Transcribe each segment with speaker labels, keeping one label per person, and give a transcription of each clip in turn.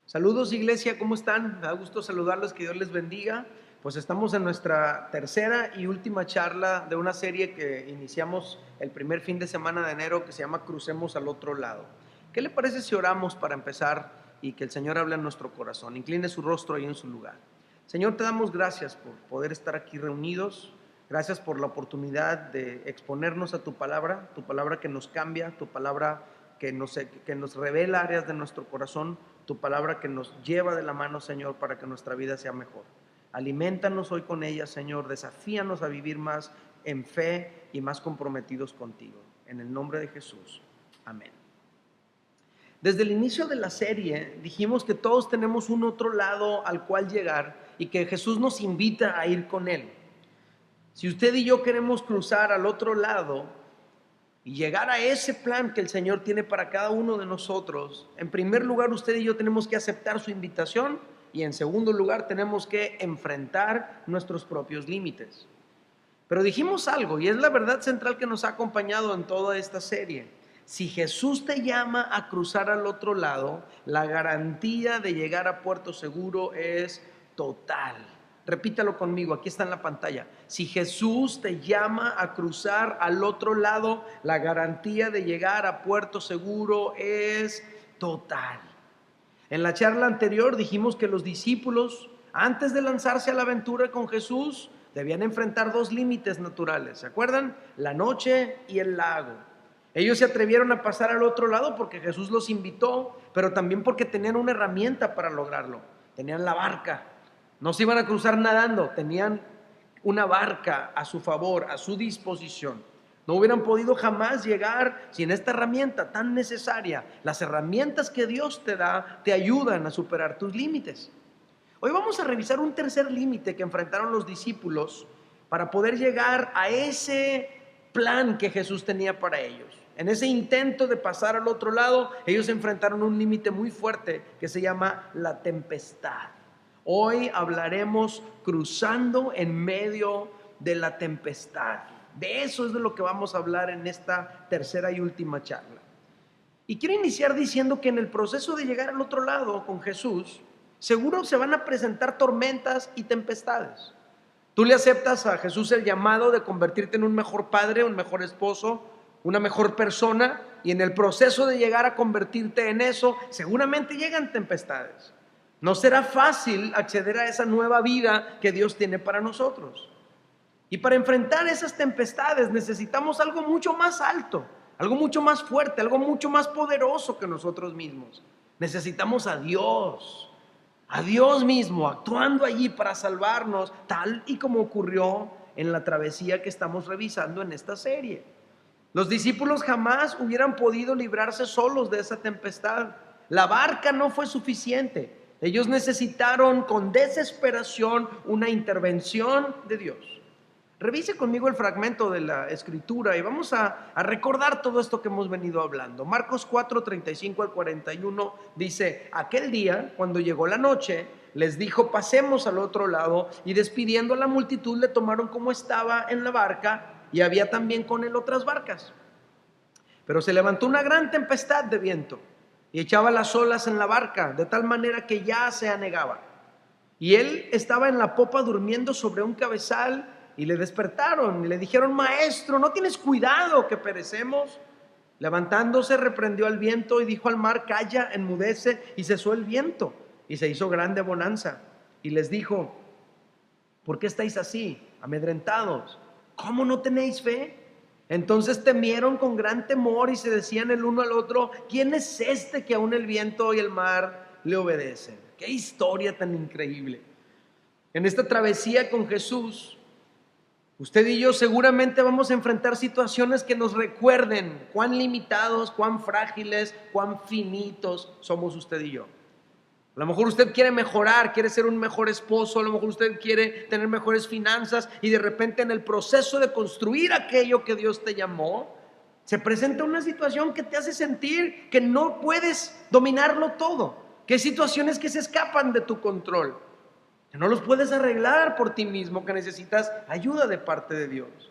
Speaker 1: Saludos, iglesia, ¿cómo están? Me da gusto saludarlos, que Dios les bendiga. Pues estamos en nuestra tercera y última charla de una serie que iniciamos el primer fin de semana de enero, que se llama Crucemos al otro lado. ¿Qué le parece si oramos para empezar y que el Señor hable en nuestro corazón? Incline su rostro ahí en su lugar. Señor, te damos gracias por poder estar aquí reunidos. Gracias por la oportunidad de exponernos a tu palabra que nos cambia, tu palabra que nos revela áreas de nuestro corazón, tu palabra que nos lleva de la mano, Señor, para que nuestra vida sea mejor. Aliméntanos hoy con ella, Señor, desafíanos a vivir más en fe y más comprometidos contigo. En el nombre de Jesús, amén. Desde el inicio de la serie dijimos que todos tenemos un otro lado al cual llegar y que Jesús nos invita a ir con Él. Si usted y yo queremos cruzar al otro lado y llegar a ese plan que el Señor tiene para cada uno de nosotros, en primer lugar usted y yo tenemos que aceptar su invitación y en segundo lugar tenemos que enfrentar nuestros propios límites. Pero dijimos algo y es la verdad central que nos ha acompañado en toda esta serie. Si Jesús te llama a cruzar al otro lado, la garantía de llegar a puerto seguro es total. Repítalo conmigo, aquí está en la pantalla. Si Jesús te llama a cruzar al otro lado, la garantía de llegar a puerto seguro es total. En la charla anterior dijimos que los discípulos, antes de lanzarse a la aventura con Jesús, debían enfrentar dos límites naturales. ¿Se acuerdan? La noche y el lago. Ellos se atrevieron a pasar al otro lado porque Jesús los invitó, pero también porque tenían una herramienta para lograrlo. Tenían la barca. No se iban a cruzar nadando, tenían una barca a su favor, a su disposición. No hubieran podido jamás llegar sin esta herramienta tan necesaria. Las herramientas que Dios te da te ayudan a superar tus límites. Hoy vamos a revisar un tercer límite que enfrentaron los discípulos para poder llegar a ese plan que Jesús tenía para ellos. En ese intento de pasar al otro lado, ellos enfrentaron un límite muy fuerte que se llama la tempestad. Hoy hablaremos cruzando en medio de la tempestad. De eso es de lo que vamos a hablar en esta tercera y última charla. Y quiero iniciar diciendo que en el proceso de llegar al otro lado con Jesús, seguro se van a presentar tormentas y tempestades. Tú le aceptas a Jesús el llamado de convertirte en un mejor padre, un mejor esposo, una mejor persona, y en el proceso de llegar a convertirte en eso, seguramente llegan tempestades. No será fácil acceder a esa nueva vida que Dios tiene para nosotros. Y para enfrentar esas tempestades necesitamos algo mucho más alto, algo mucho más fuerte, algo mucho más poderoso que nosotros mismos. Necesitamos a Dios mismo actuando allí para salvarnos, tal y como ocurrió en la travesía que estamos revisando en esta serie. Los discípulos jamás hubieran podido librarse solos de esa tempestad. La barca no fue suficiente. Ellos necesitaron con desesperación una intervención de Dios. Revise conmigo el fragmento de la escritura y vamos a recordar todo esto que hemos venido hablando. Marcos 4, 35 al 41 dice: aquel día, cuando llegó la noche, les dijo: pasemos al otro lado, y despidiendo a la multitud le tomaron como estaba en la barca, y había también con él otras barcas. Pero se levantó una gran tempestad de viento y echaba las olas en la barca, de tal manera que ya se anegaba. Y él estaba en la popa durmiendo sobre un cabezal, y le despertaron y le dijeron: maestro, ¿no tienes cuidado que perecemos? Levantándose reprendió al viento y dijo al mar: calla, enmudece. Y cesó el viento y se hizo grande bonanza. Y les dijo: ¿por qué estáis así, amedrentados? ¿Cómo no tenéis fe? Entonces temieron con gran temor y se decían el uno al otro: ¿quién es este que aún el viento y el mar le obedecen? Qué historia tan increíble. En esta travesía con Jesús, usted y yo seguramente vamos a enfrentar situaciones que nos recuerden cuán limitados, cuán frágiles, cuán finitos somos usted y yo. A lo mejor usted quiere mejorar, quiere ser un mejor esposo, a lo mejor usted quiere tener mejores finanzas, y de repente en el proceso de construir aquello que Dios te llamó, se presenta una situación que te hace sentir que no puedes dominarlo todo, que hay situaciones que se escapan de tu control, que no los puedes arreglar por ti mismo, que necesitas ayuda de parte de Dios.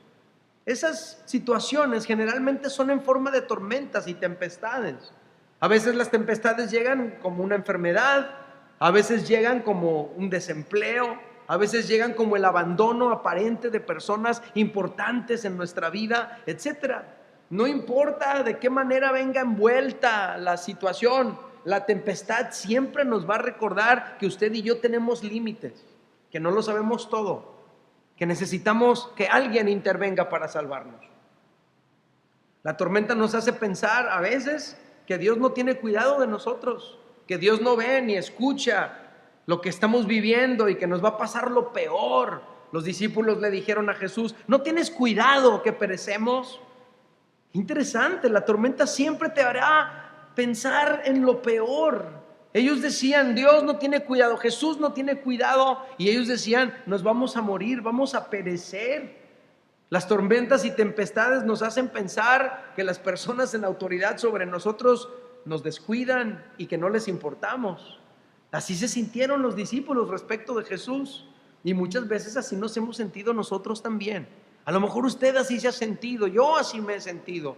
Speaker 1: Esas situaciones generalmente son en forma de tormentas y tempestades. A veces las tempestades llegan como una enfermedad, A veces llegan como un desempleo, a veces llegan como el abandono aparente de personas importantes en nuestra vida, etcétera. No importa de qué manera venga envuelta la situación, la tempestad siempre nos va a recordar que usted y yo tenemos límites, que no lo sabemos todo, que necesitamos que alguien intervenga para salvarnos. La tormenta nos hace pensar a veces que Dios no tiene cuidado de nosotros, que Dios no ve ni escucha lo que estamos viviendo y que nos va a pasar lo peor. Los discípulos le dijeron a Jesús: ¿no tienes cuidado que perecemos? Interesante, la tormenta siempre te hará pensar en lo peor. Ellos decían: Dios no tiene cuidado, Jesús no tiene cuidado, y ellos decían: nos vamos a morir, vamos a perecer. Las tormentas y tempestades nos hacen pensar que las personas en autoridad sobre nosotros nos descuidan y que no les importamos. Así se sintieron los discípulos respecto de Jesús, y muchas veces así nos hemos sentido nosotros también. A lo mejor usted así se ha sentido, yo así me he sentido.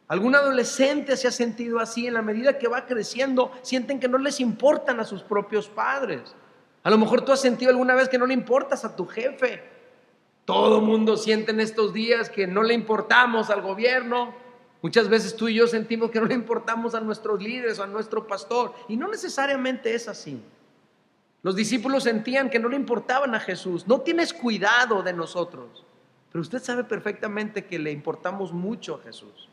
Speaker 1: Algún adolescente se ha sentido así. En la medida que va creciendo, sienten que no les importan a sus propios padres. A lo mejor tú has sentido alguna vez que no le importas a tu jefe. Todo mundo siente en estos días que no le importamos al gobierno. Muchas veces tú y yo sentimos que no le importamos a nuestros líderes o a nuestro pastor, y no necesariamente es así. Los discípulos sentían que no le importaban a Jesús. No tienes cuidado de nosotros. Pero usted sabe perfectamente que le importamos mucho a Jesús.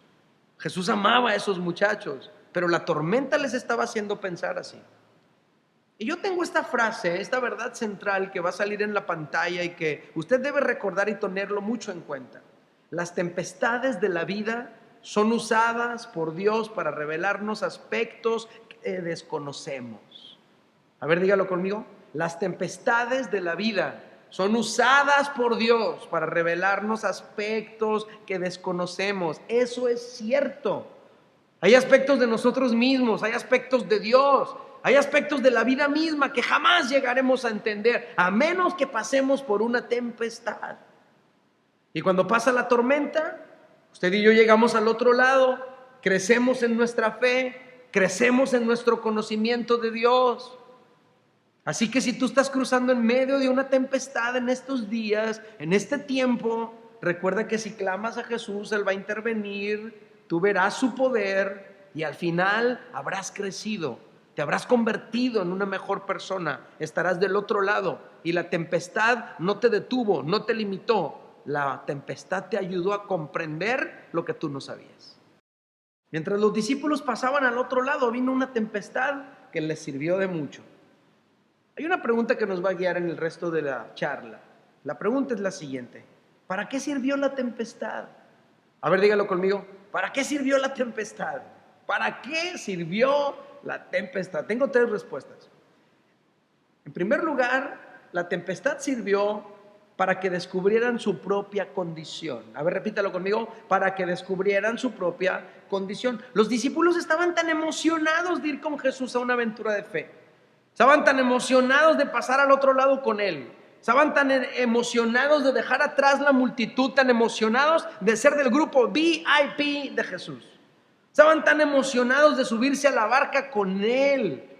Speaker 1: Jesús amaba a esos muchachos, pero la tormenta les estaba haciendo pensar así. Y yo tengo esta frase, esta verdad central que va a salir en la pantalla y que usted debe recordar y tenerlo mucho en cuenta. Las tempestades de la vida son usadas por Dios para revelarnos aspectos que desconocemos. A ver, dígalo conmigo. Las tempestades de la vida son usadas por Dios para revelarnos aspectos que desconocemos. Eso es cierto. Hay aspectos de nosotros mismos, hay aspectos de Dios, hay aspectos de la vida misma que jamás llegaremos a entender, a menos que pasemos por una tempestad. Y cuando pasa la tormenta, usted y yo llegamos al otro lado, crecemos en nuestra fe, crecemos en nuestro conocimiento de Dios. Así que si tú estás cruzando en medio de una tempestad en estos días, en este tiempo, recuerda que si clamas a Jesús, Él va a intervenir, tú verás su poder y al final habrás crecido, te habrás convertido en una mejor persona, estarás del otro lado y la tempestad no te detuvo, no te limitó, la tempestad te ayudó a comprender lo que tú no sabías. Mientras los discípulos pasaban al otro lado, vino una tempestad que les sirvió de mucho. Hay una pregunta que nos va a guiar en el resto de la charla. La pregunta es la siguiente: ¿para qué sirvió la tempestad? A ver, dígalo conmigo. ¿Para qué sirvió la tempestad? ¿Para qué sirvió la tempestad? Tengo tres respuestas. En primer lugar, la tempestad sirvió para que descubrieran su propia condición. A ver, repítalo conmigo. Para que descubrieran su propia condición. Los discípulos estaban tan emocionados de ir con Jesús a una aventura de fe. Estaban tan emocionados de pasar al otro lado con Él. Estaban tan emocionados de dejar atrás la multitud, tan emocionados de ser del grupo VIP de Jesús. Estaban tan emocionados de subirse a la barca con Él.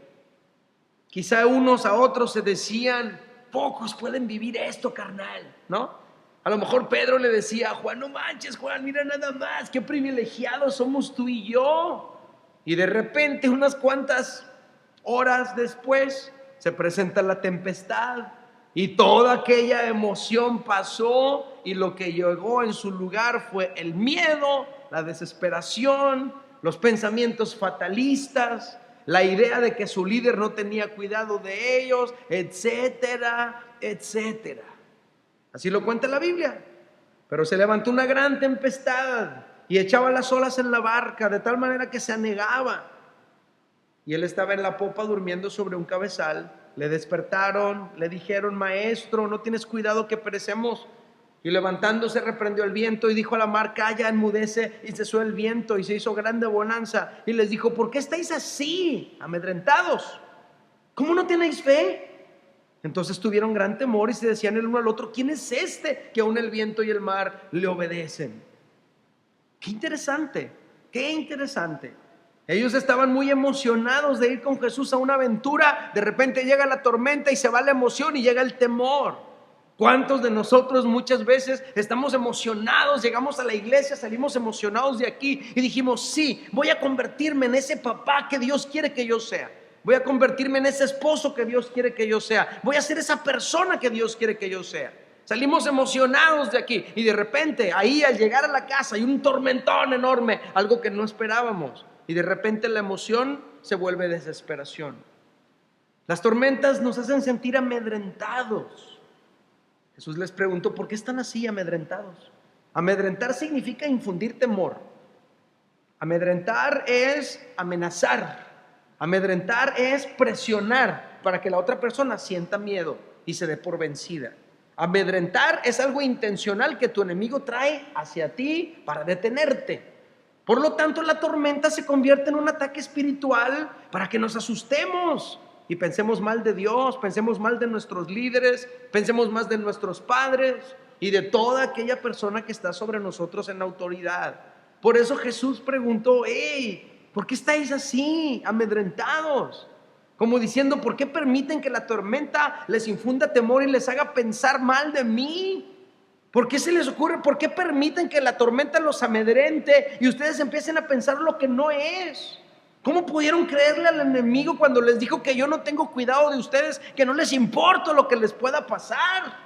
Speaker 1: Quizá unos a otros se decían: pocos pueden vivir esto, carnal, ¿no? A lo mejor Pedro le decía a Juan: no manches, Juan, mira nada más, qué privilegiados somos tú y yo. Y de repente, unas cuantas horas después, se presenta la tempestad y toda aquella emoción pasó, y lo que llegó en su lugar fue el miedo, la desesperación, los pensamientos fatalistas, la idea de que su líder no tenía cuidado de ellos, etcétera, etcétera. Así lo cuenta la Biblia. Pero se levantó una gran tempestad y echaba las olas en la barca de tal manera que se anegaba. Y él estaba en la popa durmiendo sobre un cabezal. Le despertaron, le dijeron: maestro, ¿no tienes cuidado que perecemos? Y levantándose reprendió el viento y dijo a la mar: calla, enmudece. Y cesó el viento y se hizo grande bonanza. Y les dijo: ¿por qué estáis así, amedrentados? ¿Cómo no tenéis fe? Entonces tuvieron gran temor y se decían el uno al otro: ¿quién es este que aún el viento y el mar le obedecen? Qué interesante, qué interesante. Ellos estaban muy emocionados de ir con Jesús a una aventura. De repente llega la tormenta y se va la emoción y llega el temor. ¿Cuántos de nosotros muchas veces estamos emocionados? Llegamos a la iglesia, salimos emocionados de aquí y dijimos, sí, voy a convertirme en ese papá que Dios quiere que yo sea. Voy a convertirme en ese esposo que Dios quiere que yo sea. Voy a ser esa persona que Dios quiere que yo sea. Salimos emocionados de aquí y de repente ahí al llegar a la casa hay un tormentón enorme, algo que no esperábamos. Y de repente la emoción se vuelve desesperación. Las tormentas nos hacen sentir amedrentados. Jesús les preguntó, ¿por qué están así amedrentados? Amedrentar significa infundir temor. Amedrentar es amenazar. Amedrentar es presionar para que la otra persona sienta miedo y se dé por vencida. Amedrentar es algo intencional que tu enemigo trae hacia ti para detenerte. Por lo tanto, la tormenta se convierte en un ataque espiritual para que nos asustemos y pensemos mal de Dios, pensemos mal de nuestros líderes, pensemos más de nuestros padres y de toda aquella persona que está sobre nosotros en autoridad. Por eso Jesús preguntó, hey, ¿por qué estáis así, amedrentados? Como diciendo, ¿por qué permiten que la tormenta les infunda temor y les haga pensar mal de mí? ¿Por qué se les ocurre? ¿Por qué permiten que la tormenta los amedrente y ustedes empiecen a pensar lo que no es? ¿Cómo pudieron creerle al enemigo cuando les dijo que yo no tengo cuidado de ustedes, que no les importa lo que les pueda pasar?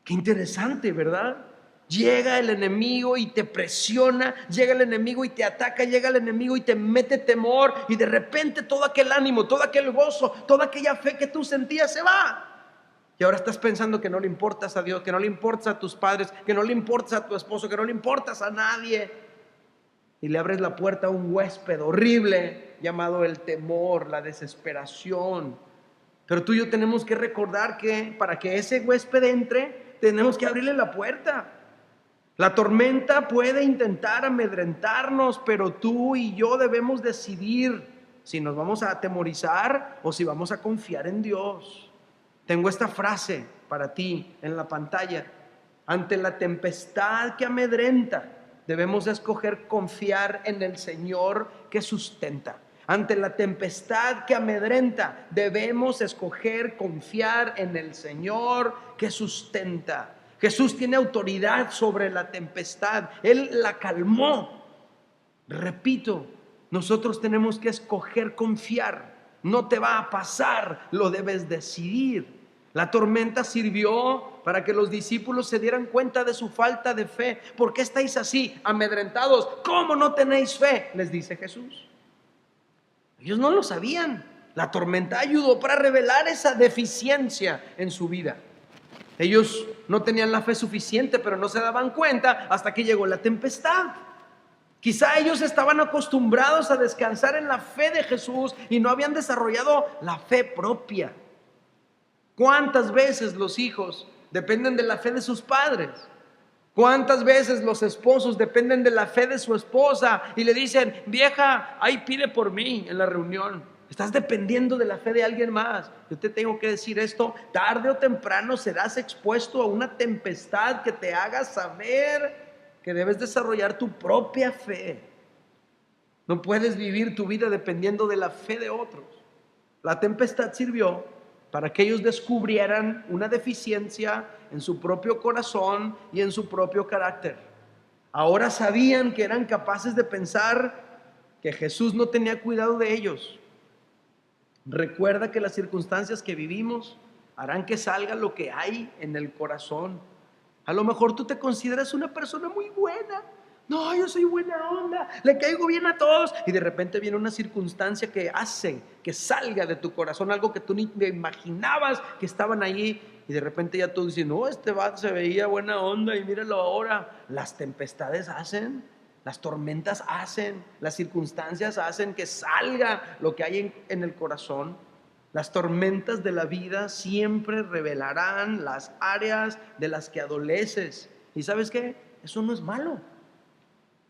Speaker 1: Qué interesante, ¿verdad? Llega el enemigo y te presiona, llega el enemigo y te ataca, llega el enemigo y te mete temor y de repente todo aquel ánimo, todo aquel gozo, toda aquella fe que tú sentías se va. Y ahora estás pensando que no le importas a Dios, que no le importas a tus padres, que no le importas a tu esposo, que no le importas a nadie. Y le abres la puerta a un huésped horrible llamado el temor, la desesperación. Pero tú y yo tenemos que recordar que para que ese huésped entre, tenemos que abrirle la puerta. La tormenta puede intentar amedrentarnos, pero tú y yo debemos decidir si nos vamos a atemorizar o si vamos a confiar en Dios. Tengo esta frase para ti en la pantalla. Ante la tempestad que amedrenta, debemos escoger confiar en el Señor que sustenta. Ante la tempestad que amedrenta, debemos escoger confiar en el Señor que sustenta. Jesús tiene autoridad sobre la tempestad. Él la calmó. Repito, nosotros tenemos que escoger confiar. No te va a pasar, lo debes decidir. La tormenta sirvió para que los discípulos se dieran cuenta de su falta de fe. ¿Por qué estáis así, amedrentados? ¿Cómo no tenéis fe?, les dice Jesús. Ellos no lo sabían. La tormenta ayudó para revelar esa deficiencia en su vida. Ellos no tenían la fe suficiente, pero no se daban cuenta hasta que llegó la tempestad. Quizá ellos estaban acostumbrados a descansar en la fe de Jesús y no habían desarrollado la fe propia. ¿Cuántas veces los hijos dependen de la fe de sus padres? ¿Cuántas veces los esposos dependen de la fe de su esposa y le dicen, vieja, ahí pide por mí en la reunión? Estás dependiendo de la fe de alguien más. Yo te tengo que decir esto, tarde o temprano serás expuesto a una tempestad que te haga saber que debes desarrollar tu propia fe. No puedes vivir tu vida dependiendo de la fe de otros. La tempestad sirvió para que ellos descubrieran una deficiencia en su propio corazón y en su propio carácter. Ahora sabían que eran capaces de pensar que Jesús no tenía cuidado de ellos. Recuerda que las circunstancias que vivimos harán que salga lo que hay en el corazón. A lo mejor tú te consideras una persona muy buena. No, yo soy buena onda, le caigo bien a todos. Y de repente viene una circunstancia que hace que salga de tu corazón algo que tú ni te imaginabas que estaban allí. Y de repente ya tú dices, no, este vato se veía buena onda y míralo ahora. Las tempestades hacen, las tormentas hacen, las circunstancias hacen que salga lo que hay en el corazón. Las tormentas de la vida siempre revelarán las áreas de las que adoleces. ¿Y sabes qué? Eso no es malo.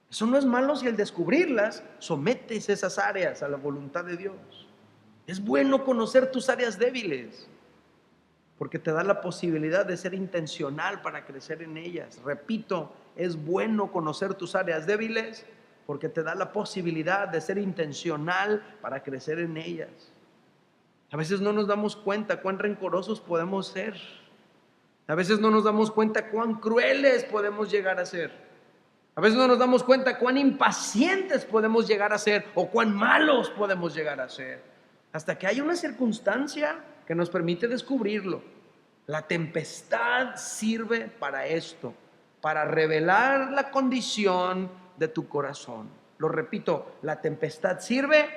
Speaker 1: Eso no es malo si al descubrirlas sometes esas áreas a la voluntad de Dios. Es bueno conocer tus áreas débiles porque te da la posibilidad de ser intencional para crecer en ellas. Repito, es bueno conocer tus áreas débiles porque te da la posibilidad de ser intencional para crecer en ellas. A veces no nos damos cuenta cuán rencorosos podemos ser. A veces no nos damos cuenta cuán crueles podemos llegar a ser. A veces no nos damos cuenta cuán impacientes podemos llegar a ser o cuán malos podemos llegar a ser. Hasta que hay una circunstancia que nos permite descubrirlo. La tempestad sirve para esto, para revelar la condición de tu corazón. Lo repito, la tempestad sirve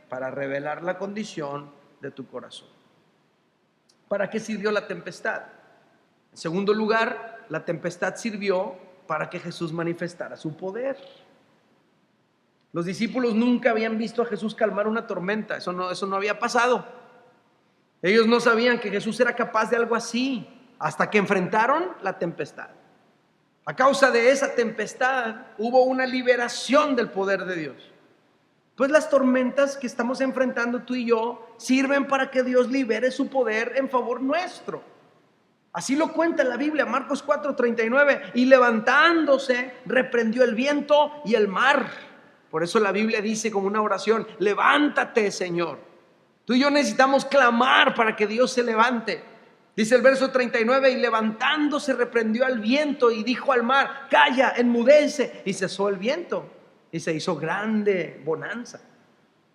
Speaker 1: para revelar la condición de tu corazón. ¿Para qué sirvió la tempestad? En segundo lugar, la tempestad sirvió para que Jesús manifestara su poder. Los discípulos nunca habían visto a Jesús calmar una tormenta. Eso no había pasado. Ellos no sabían que Jesús era capaz de algo así hasta que enfrentaron la tempestad. A causa de esa tempestad hubo una liberación del poder de Dios. Pues las tormentas que estamos enfrentando tú y yo sirven para que Dios libere su poder en favor nuestro. Así lo cuenta la Biblia, Marcos 4:39, y levantándose reprendió el viento y el mar. Por eso la Biblia dice como una oración: levántate, Señor. Tú y yo necesitamos clamar para que Dios se levante. Dice el verso 39, y levantándose reprendió al viento y dijo al mar: calla, enmudece. Y cesó el viento y se hizo grande bonanza.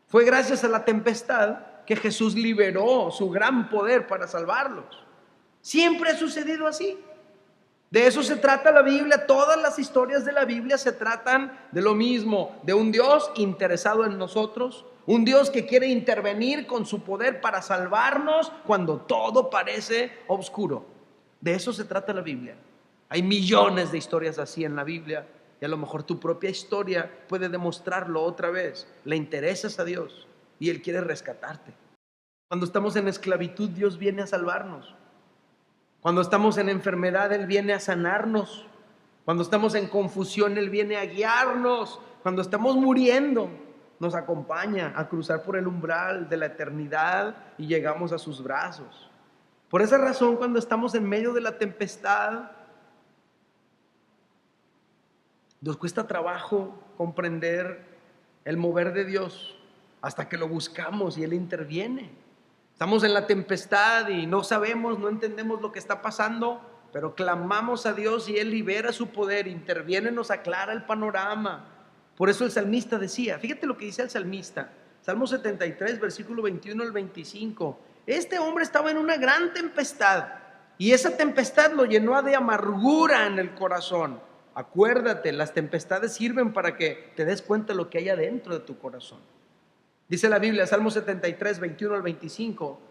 Speaker 1: Fue gracias a la tempestad que Jesús liberó su gran poder para salvarlos. Siempre ha sucedido así. De eso se trata la Biblia. Todas las historias de la Biblia se tratan de lo mismo, de un Dios interesado en nosotros, un Dios que quiere intervenir con su poder para salvarnos cuando todo parece oscuro. De eso se trata la Biblia. Hay millones de historias así en la Biblia, y a lo mejor tu propia historia puede demostrarlo otra vez. Le interesas a Dios y Él quiere rescatarte. Cuando estamos en esclavitud, Dios viene a salvarnos. Cuando estamos en enfermedad, Él viene a sanarnos. Cuando estamos en confusión, Él viene a guiarnos. Cuando estamos muriendo, nos acompaña a cruzar por el umbral de la eternidad y llegamos a sus brazos. Por esa razón, cuando estamos en medio de la tempestad, nos cuesta trabajo comprender el mover de Dios hasta que lo buscamos y Él interviene. Estamos en la tempestad y no sabemos, no entendemos lo que está pasando, pero clamamos a Dios y Él libera su poder, interviene, nos aclara el panorama. Por eso el salmista decía, fíjate lo que dice el salmista, Salmo 73, versículo 21 al 25. Este hombre estaba en una gran tempestad y esa tempestad lo llenó de amargura en el corazón. Acuérdate, las tempestades sirven para que te des cuenta de lo que hay adentro de tu corazón. Dice la Biblia, Salmo 73, 21 al 25,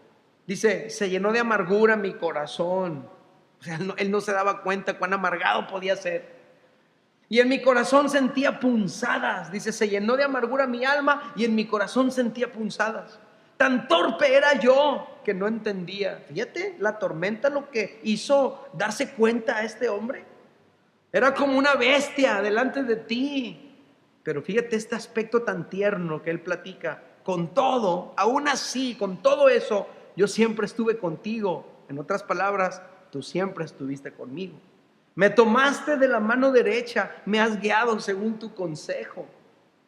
Speaker 1: dice, se llenó de amargura mi corazón. O sea, él no se daba cuenta cuán amargado podía ser. Y en mi corazón sentía punzadas. Dice, se llenó de amargura mi alma y en mi corazón sentía punzadas. Tan torpe era yo que no entendía. Fíjate, la tormenta lo que hizo darse cuenta a este hombre. Era como una bestia delante de ti. Pero fíjate este aspecto tan tierno que él platica. Con todo, aún así, con todo eso, yo siempre estuve contigo. En otras palabras, tú siempre estuviste conmigo. Me tomaste de la mano derecha, me has guiado según tu consejo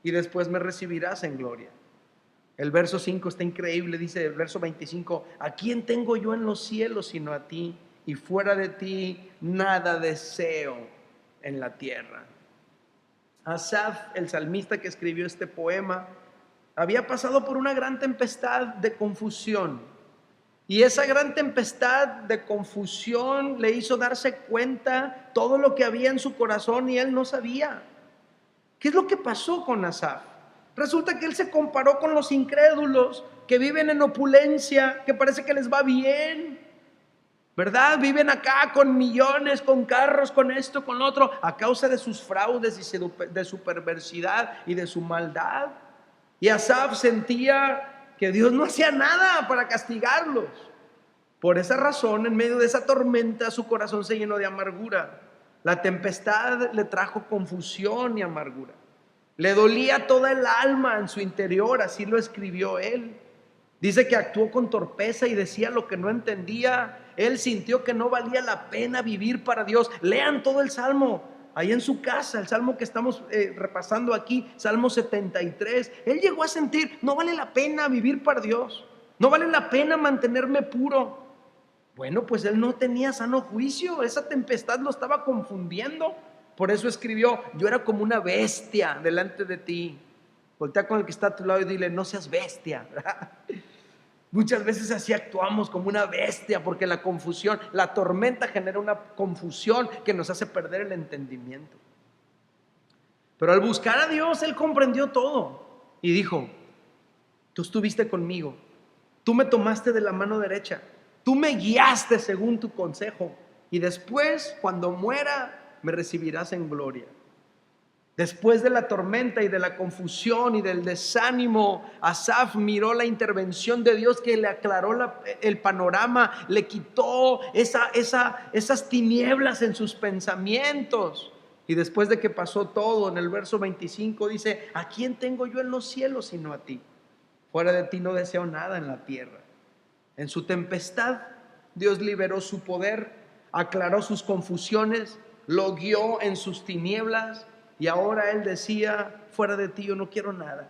Speaker 1: y después me recibirás en gloria. El verso 5 está increíble, dice el verso 25, ¿a quién tengo yo en los cielos sino a ti? Y fuera de ti nada deseo en la tierra. Asaf, el salmista que escribió este poema, había pasado por una gran tempestad de confusión. Y esa gran tempestad de confusión le hizo darse cuenta todo lo que había en su corazón y él no sabía. ¿Qué es lo que pasó con Asaf? Resulta que él se comparó con los incrédulos que viven en opulencia, que parece que les va bien, ¿verdad? Viven acá con millones, con carros, con esto, con lo otro, a causa de sus fraudes y de su perversidad y de su maldad. Y Asaf sentía que Dios no hacía nada para castigarlos. Por esa razón, en medio de esa tormenta, su corazón se llenó de amargura. La tempestad le trajo confusión y amargura. Le dolía toda el alma en su interior, así lo escribió él. Dice que actuó con torpeza y decía lo que no entendía. Él sintió que no valía la pena vivir para Dios. Lean todo el Salmo. ahí en su casa, el salmo que estamos repasando aquí, Salmo 73, él llegó a sentir, no vale la pena vivir para Dios, no vale la pena mantenerme puro. Bueno, pues él no tenía sano juicio, esa tempestad lo estaba confundiendo. Por eso escribió, yo era como una bestia delante de ti. Voltea con el que está a tu lado y dile, no seas bestia. Muchas veces así actuamos, como una bestia, porque la confusión, la tormenta genera una confusión que nos hace perder el entendimiento. Pero al buscar a Dios, él comprendió todo y dijo, tú estuviste conmigo, tú me tomaste de la mano derecha, tú me guiaste según tu consejo, y después, cuando muera, me recibirás en gloria. Después de la tormenta y de la confusión y del desánimo, Asaf miró la intervención de Dios que le aclaró el panorama, le quitó esas tinieblas en sus pensamientos. Y después de que pasó todo, en el verso 25 dice, ¿a quién tengo yo en los cielos sino a ti? Fuera de ti no deseo nada en la tierra. En su tempestad, Dios liberó su poder, aclaró sus confusiones, lo guió en sus tinieblas. Y ahora él decía, fuera de ti yo no quiero nada.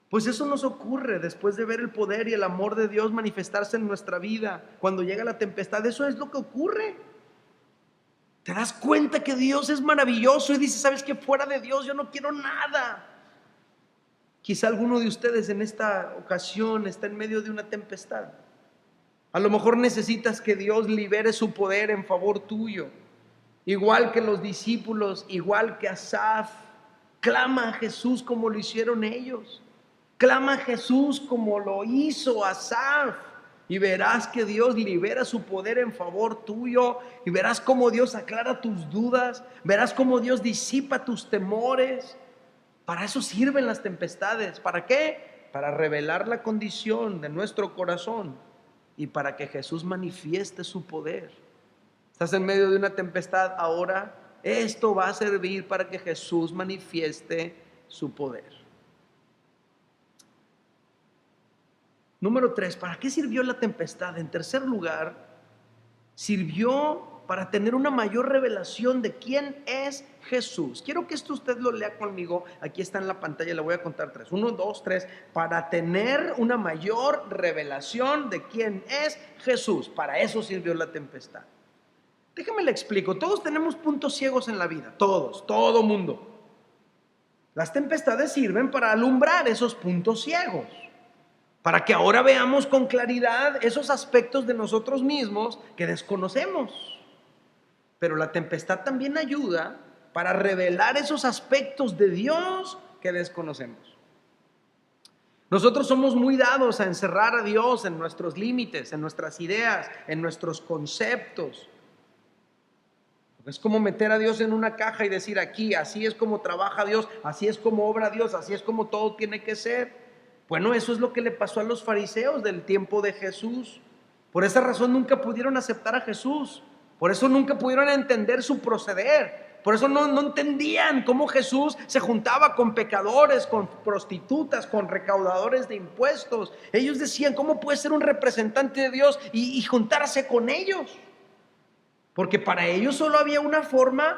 Speaker 1: Pues eso nos ocurre después de ver el poder y el amor de Dios manifestarse en nuestra vida. Cuando llega la tempestad, eso es lo que ocurre. Te das cuenta que Dios es maravilloso y dices, ¿sabes qué? Fuera de Dios yo no quiero nada. Quizá alguno de ustedes en esta ocasión está en medio de una tempestad. A lo mejor necesitas que Dios libere su poder en favor tuyo. Igual que los discípulos, igual que Asaf, clama a Jesús como lo hicieron ellos. Clama a Jesús como lo hizo Asaf. Y verás que Dios libera su poder en favor tuyo. Y verás cómo Dios aclara tus dudas. Verás cómo Dios disipa tus temores. Para eso sirven las tempestades. ¿Para qué? Para revelar la condición de nuestro corazón y para que Jesús manifieste su poder. Estás en medio de una tempestad ahora, esto va a servir para que Jesús manifieste su poder. Número 3, ¿para qué sirvió la tempestad? En tercer lugar, sirvió para tener una mayor revelación de quién es Jesús. Quiero que esto usted lo lea conmigo. Aquí está en la pantalla, le voy a contar 3. 1, 2, 3. Para tener una mayor revelación de quién es Jesús. Para eso sirvió la tempestad. Déjame le explico. Todos tenemos puntos ciegos en la vida. Todos, todo mundo. Las tempestades sirven para alumbrar esos puntos ciegos, para que ahora veamos con claridad esos aspectos de nosotros mismos que desconocemos. Pero la tempestad también ayuda para revelar esos aspectos de Dios que desconocemos. Nosotros somos muy dados a encerrar a Dios en nuestros límites, en nuestras ideas, en nuestros conceptos. Es como meter a Dios en una caja y decir aquí, así es como trabaja Dios, así es como obra Dios, así es como todo tiene que ser. Bueno, eso es lo que le pasó a los fariseos del tiempo de Jesús. Por esa razón nunca pudieron aceptar a Jesús. Por eso nunca pudieron entender su proceder. Por eso no entendían cómo Jesús se juntaba con pecadores, con prostitutas, con recaudadores de impuestos. Ellos decían, ¿cómo puede ser un representante de Dios y juntarse con ellos? Porque para ellos solo había una forma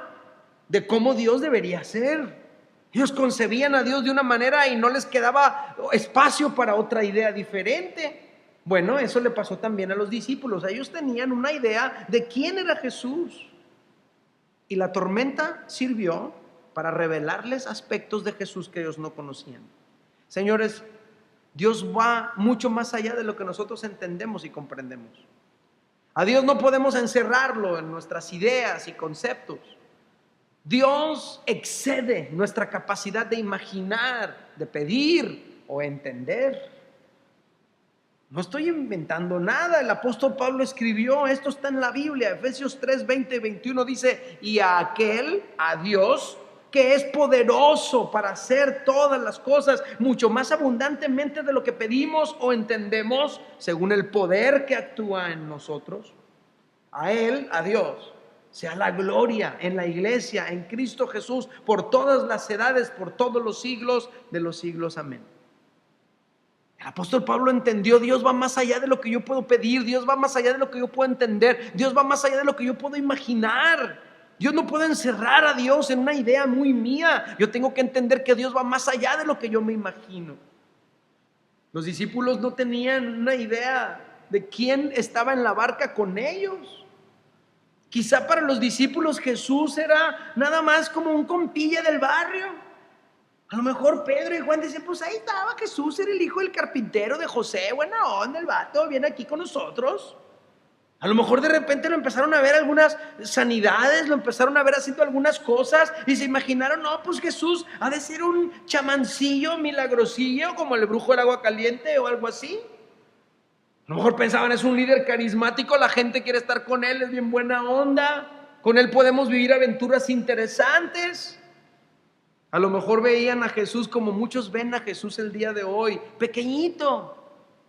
Speaker 1: de cómo Dios debería ser. Ellos concebían a Dios de una manera y no les quedaba espacio para otra idea diferente. Bueno, eso le pasó también a los discípulos. Ellos tenían una idea de quién era Jesús. Y la tormenta sirvió para revelarles aspectos de Jesús que ellos no conocían. Señores, Dios va mucho más allá de lo que nosotros entendemos y comprendemos. A Dios no podemos encerrarlo en nuestras ideas y conceptos. Dios excede nuestra capacidad de imaginar, de pedir o entender. No estoy inventando nada. El apóstol Pablo escribió, esto está en la Biblia, Efesios 3, 20 y 21 dice, y a Dios, que es poderoso para hacer todas las cosas mucho más abundantemente de lo que pedimos o entendemos, según el poder que actúa en nosotros. A Él, a Dios, sea la gloria en la iglesia, en Cristo Jesús, por todas las edades, por todos los siglos de los siglos. Amén. El apóstol Pablo entendió, Dios va más allá de lo que yo puedo pedir, Dios va más allá de lo que yo puedo entender, Dios va más allá de lo que yo puedo imaginar. Dios no puede encerrar a Dios en una idea muy mía. Yo tengo que entender que Dios va más allá de lo que yo me imagino. Los discípulos no tenían una idea de quién estaba en la barca con ellos. Quizá para los discípulos Jesús era nada más como un compilla del barrio. A lo mejor Pedro y Juan decían, pues ahí estaba Jesús, era el hijo del carpintero de José, buena onda el vato, viene aquí con nosotros. A lo mejor de repente lo empezaron a ver algunas sanidades, lo empezaron a ver haciendo algunas cosas y se imaginaron, no, pues Jesús ha de ser un chamancillo, milagrosillo, como el brujo del agua caliente o algo así. A lo mejor pensaban, es un líder carismático, la gente quiere estar con él, es bien buena onda, con él podemos vivir aventuras interesantes. A lo mejor veían a Jesús como muchos ven a Jesús el día de hoy, pequeñito,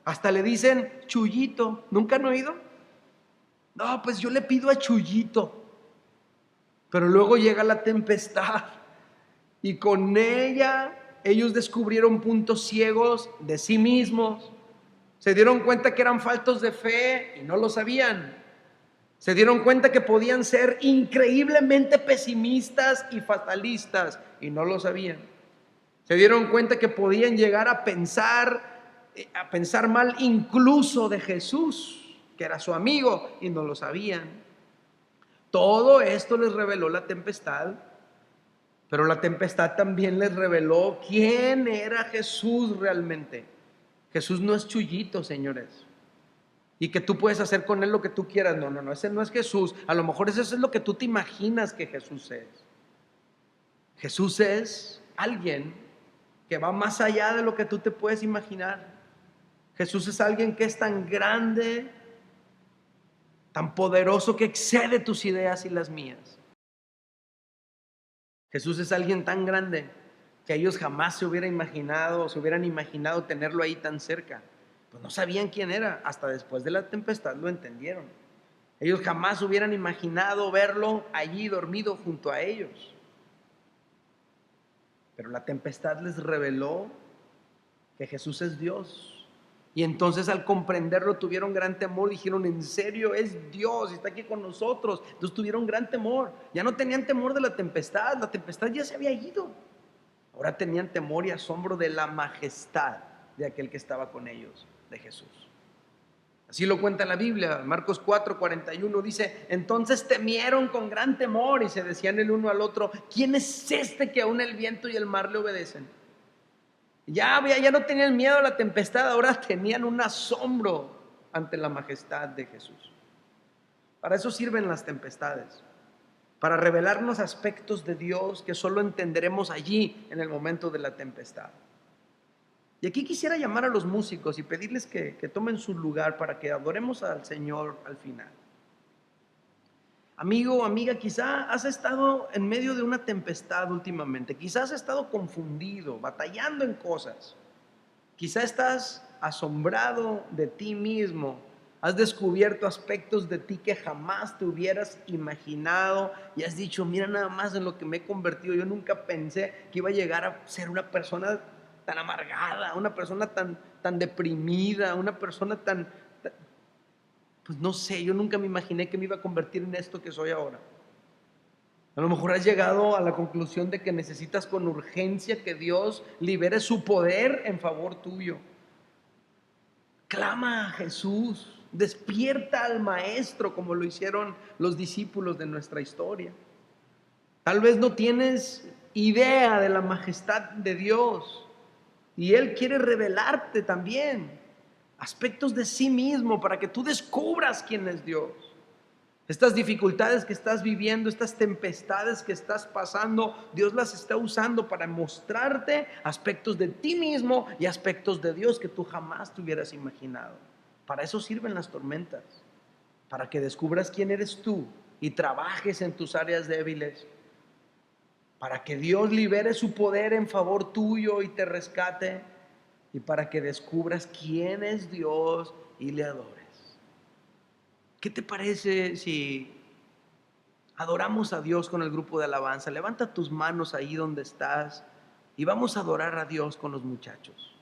Speaker 1: hasta le dicen Chuyito. ¿Nunca han oído? No, pues yo le pido a Chuyito. Pero luego llega la tempestad y con ella ellos descubrieron puntos ciegos de sí mismos. Se dieron cuenta que eran faltos de fe y no lo sabían. Se dieron cuenta que podían ser increíblemente pesimistas y fatalistas y no lo sabían. Se dieron cuenta que podían llegar a pensar mal incluso de Jesús, que era su amigo, y no lo sabían. Todo esto les reveló la tempestad, pero la tempestad también les reveló quién era Jesús realmente. Jesús no es Chuyito, señores, y que tú puedes hacer con él lo que tú quieras. No, ese no es Jesús. A lo mejor eso es lo que tú te imaginas que Jesús es. Jesús es alguien que va más allá de lo que tú te puedes imaginar. Jesús es alguien que es tan grande, tan poderoso, que excede tus ideas y las mías. Jesús es alguien tan grande que ellos jamás se hubieran imaginado tenerlo ahí tan cerca. Pues no sabían quién era, hasta después de la tempestad lo entendieron. Ellos jamás hubieran imaginado verlo allí dormido junto a ellos. Pero la tempestad les reveló que Jesús es Dios. Y entonces al comprenderlo tuvieron gran temor. Dijeron, en serio, es Dios, está aquí con nosotros. Entonces tuvieron gran temor. Ya no tenían temor de la tempestad ya se había ido. Ahora tenían temor y asombro de la majestad de aquel que estaba con ellos, de Jesús. Así lo cuenta la Biblia. Marcos 4:41 dice, entonces temieron con gran temor y se decían el uno al otro, ¿quién es este que aún el viento y el mar le obedecen? Ya no tenían miedo a la tempestad, ahora tenían un asombro ante la majestad de Jesús. Para eso sirven las tempestades, para revelarnos aspectos de Dios que solo entenderemos allí en el momento de la tempestad. Y aquí quisiera llamar a los músicos y pedirles que tomen su lugar para que adoremos al Señor al final. Amigo o amiga, quizá has estado en medio de una tempestad últimamente, quizás has estado confundido, batallando en cosas, quizá estás asombrado de ti mismo, has descubierto aspectos de ti que jamás te hubieras imaginado y has dicho, mira nada más en lo que me he convertido, yo nunca pensé que iba a llegar a ser una persona tan amargada, una persona tan deprimida, una persona pues no sé, yo nunca me imaginé que me iba a convertir en esto que soy ahora. A lo mejor has llegado a la conclusión de que necesitas con urgencia que Dios libere su poder en favor tuyo. Clama a Jesús, despierta al Maestro como lo hicieron los discípulos de nuestra historia. Tal vez no tienes idea de la majestad de Dios y Él quiere revelarte también aspectos de sí mismo para que tú descubras quién es Dios. Estas dificultades que estás viviendo, estas tempestades que estás pasando, Dios las está usando para mostrarte aspectos de ti mismo y aspectos de Dios que tú jamás te hubieras imaginado. Para eso sirven las tormentas, para que descubras quién eres tú y trabajes en tus áreas débiles, para que Dios libere su poder en favor tuyo y te rescate, y para que descubras quién es Dios y le adores. ¿Qué te parece si adoramos a Dios con el grupo de alabanza? Levanta tus manos ahí donde estás y vamos a adorar a Dios con los muchachos.